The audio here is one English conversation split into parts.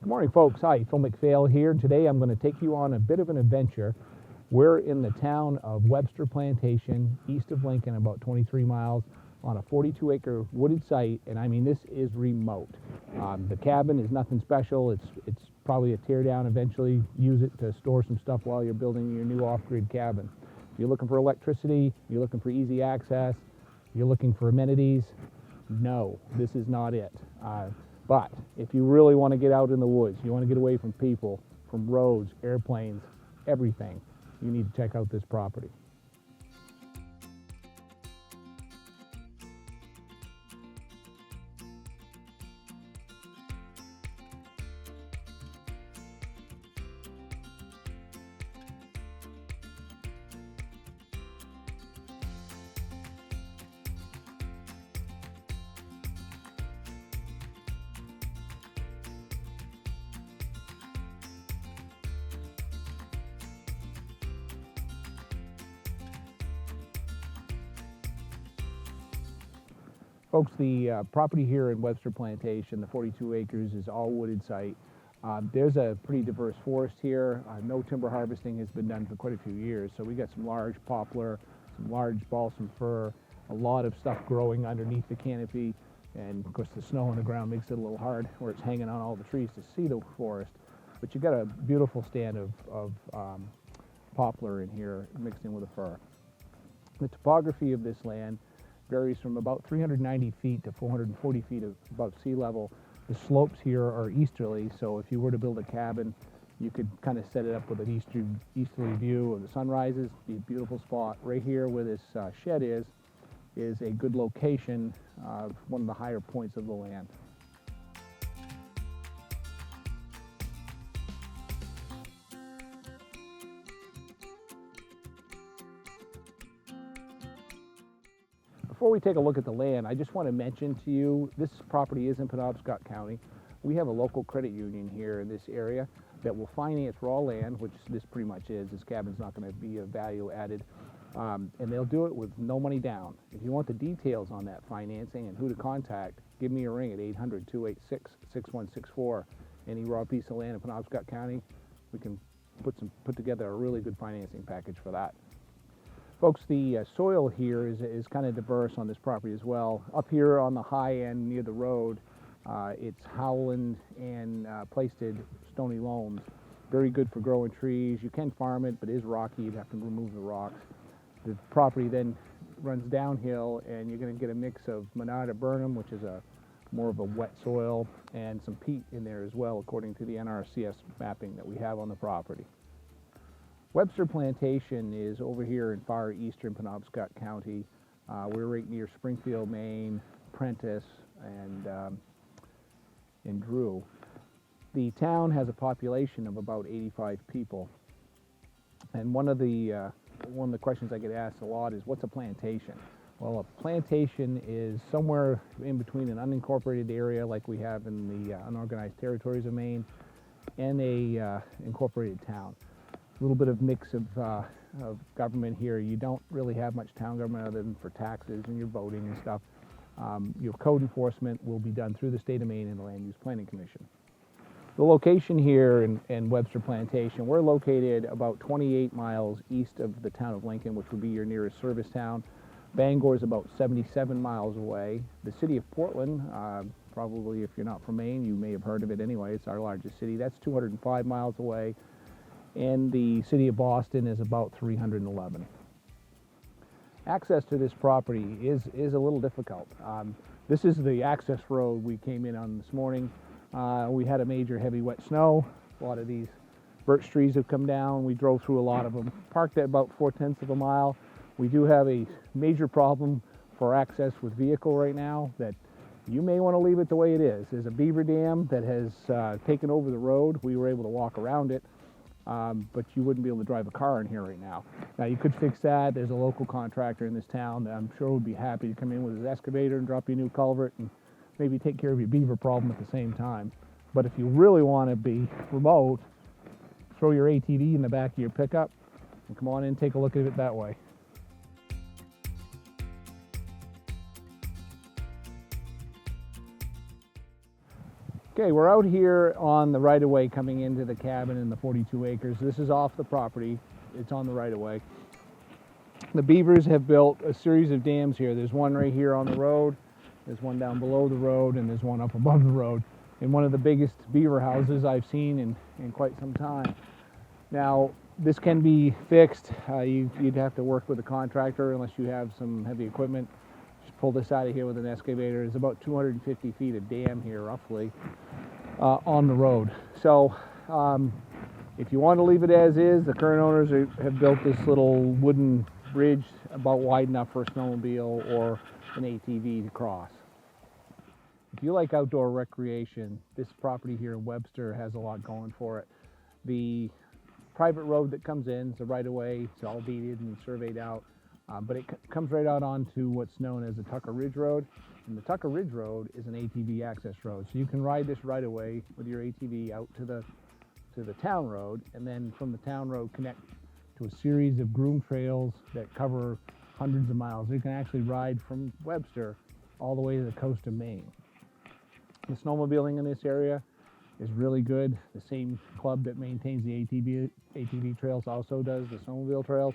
Good morning, folks. Hi, Phil McPhail here. Today I'm going to take you on a bit of an adventure. We're in the town of Webster Plantation, east of Lincoln, about 23 miles, on a 42-acre wooded site, and I mean, this is remote. The cabin is nothing special. It's probably a tear down eventually. Use it to store some stuff while you're building your new off-grid cabin. If you're looking for electricity, you're looking for easy access, you're looking for amenities, no, this is not it. But if you really want to get out in the woods, you want to get away from people, from roads, airplanes, everything, you need to check out this property. Folks, the property here in Webster Plantation, the 42 acres, is all wooded site. There's a pretty diverse forest here. No timber harvesting has been done for quite a few years, so we got some large poplar, some large balsam fir, a lot of stuff growing underneath the canopy, and of course the snow on the ground makes it a little hard where it's hanging on all the trees to see the forest. But you got a beautiful stand of poplar in here mixed in with a fir. The topography of this land varies from about 390 feet to 440 feet above sea level. The slopes here are easterly, so if you were to build a cabin, you could kind of set it up with an easterly view of the sunrises. Be a beautiful spot. Right here where this shed is a good location of one of the higher points of the land. Before we take a look at the land, I just want to mention to you, this property is in Penobscot County. We have a local credit union here in this area that will finance raw land, which this pretty much is. This cabin's not going to be a value added, and they'll do it with no money down. If you want the details on that financing and who to contact, give me a ring at 800-286-6164. Any raw piece of land in Penobscot County, we can put together a really good financing package for that. Folks, the soil here is kind of diverse on this property as well. Up here on the high end near the road, it's howland and plated stony loams. Very good for growing trees. You can farm it, but it is rocky. You'd have to remove the rocks. The property then runs downhill, and you're going to get a mix of Monarda Burnham, which is more of a wet soil, and some peat in there as well, according to the NRCS mapping that we have on the property. Webster Plantation is over here in far eastern Penobscot County. We're right near Springfield, Maine, Prentice, and Drew. The town has a population of about 85 people. And one of the questions I get asked a lot is, what's a plantation? Well, a plantation is somewhere in between an unincorporated area like we have in the unorganized territories of Maine and a incorporated town. A little bit of mix of government here. You don't really have much town government other than for taxes and your voting and stuff. Your code enforcement will be done through the state of Maine and the Land Use Planning Commission. The location here in Webster Plantation, we're located about 28 miles east of the town of Lincoln, which would be your nearest service town. Bangor is about 77 miles away. The city of Portland, probably if you're not from Maine, you may have heard of it anyway. It's our largest city. That's 205 miles away. And the city of Boston is about 311. Access to this property is a little difficult. This is the access road we came in on this morning. We had a major heavy wet snow. A lot of these birch trees have come down. We drove through a lot of them. Parked at about 4/10 of a mile. We do have a major problem for access with vehicle right now that you may want to leave it the way it is. There's a Beaver Dam that has taken over the road. We were able to walk around it. But you wouldn't be able to drive a car in here right now. Now you could fix that. There's a local contractor in this town that I'm sure would be happy to come in with his excavator and drop you a new culvert and maybe take care of your beaver problem at the same time. But if you really want to be remote, throw your ATV in the back of your pickup and come on in and take a look at it that way. Okay, we're out here on the right-of-way coming into the cabin in the 42 acres. This is off the property. It's on the right-of-way. The beavers have built a series of dams here. There's one right here on the road, there's one down below the road, and there's one up above the road. In one of the biggest beaver houses I've seen in quite some time. Now, this can be fixed. You'd have to work with a contractor unless you have some heavy equipment. Just pull this out of here with an excavator. There's about 250 feet of dam here, roughly, on the road. So, if you want to leave it as is, the current owners have built this little wooden bridge about wide enough for a snowmobile or an ATV to cross. If you like outdoor recreation, this property here in Webster has a lot going for it. The private road that comes in is a right-of-way. It's all deeded and surveyed out, but it comes right out onto what's known as the Tucker Ridge Road. And the Tucker Ridge Road is an ATV access road, so you can ride this right-of-way with your ATV out to the town road, and then from the town road connect to a series of groomed trails that cover hundreds of miles. You can actually ride from Webster all the way to the coast of Maine. The snowmobiling in this area is really good. The same club that maintains the ATV trails also does the snowmobile trails.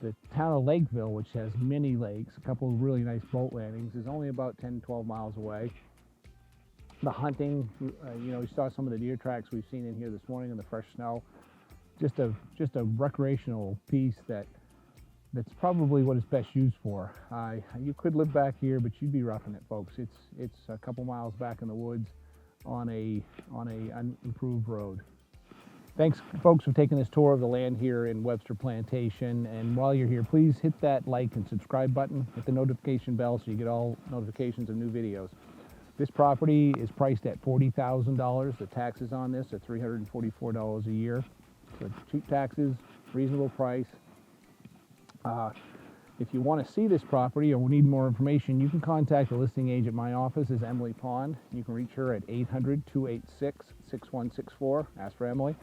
The town of Lakeville, which has many lakes, a couple of really nice boat landings, is only about 10-12 miles away. The hunting, you saw some of the deer tracks we've seen in here this morning in the fresh snow. Just a recreational piece that's probably what it's best used for. You could live back here, but you'd be roughing it, folks. It's a couple miles back in the woods on a unimproved road. Thanks, folks, for taking this tour of the land here in Webster Plantation. And while you're here, please hit that like and subscribe button, hit the notification bell so you get all notifications of new videos. This property is priced at $40,000. The taxes on this are $344 a year. So cheap taxes, reasonable price. If you want to see this property or need more information, you can contact the listing agent. My office is Emily Pond. You can reach her at 800-286-6164. Ask for Emily.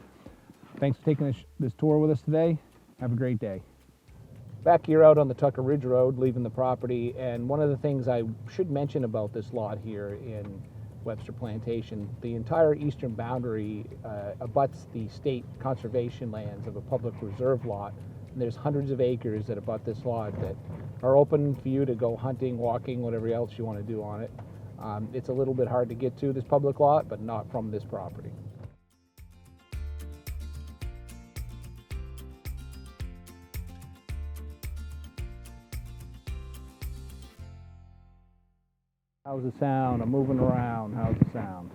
Thanks for taking this tour with us today. Have a great day. Back here out on the Tucker Ridge Road, leaving the property, and one of the things I should mention about this lot here in Webster Plantation, the entire eastern boundary abuts the state conservation lands of a public reserve lot. And there's hundreds of acres that abut this lot that are open for you to go hunting, walking, whatever else you want to do on it. It's a little bit hard to get to this public lot, but not from this property. How's the sound? I'm moving around. How's the sound?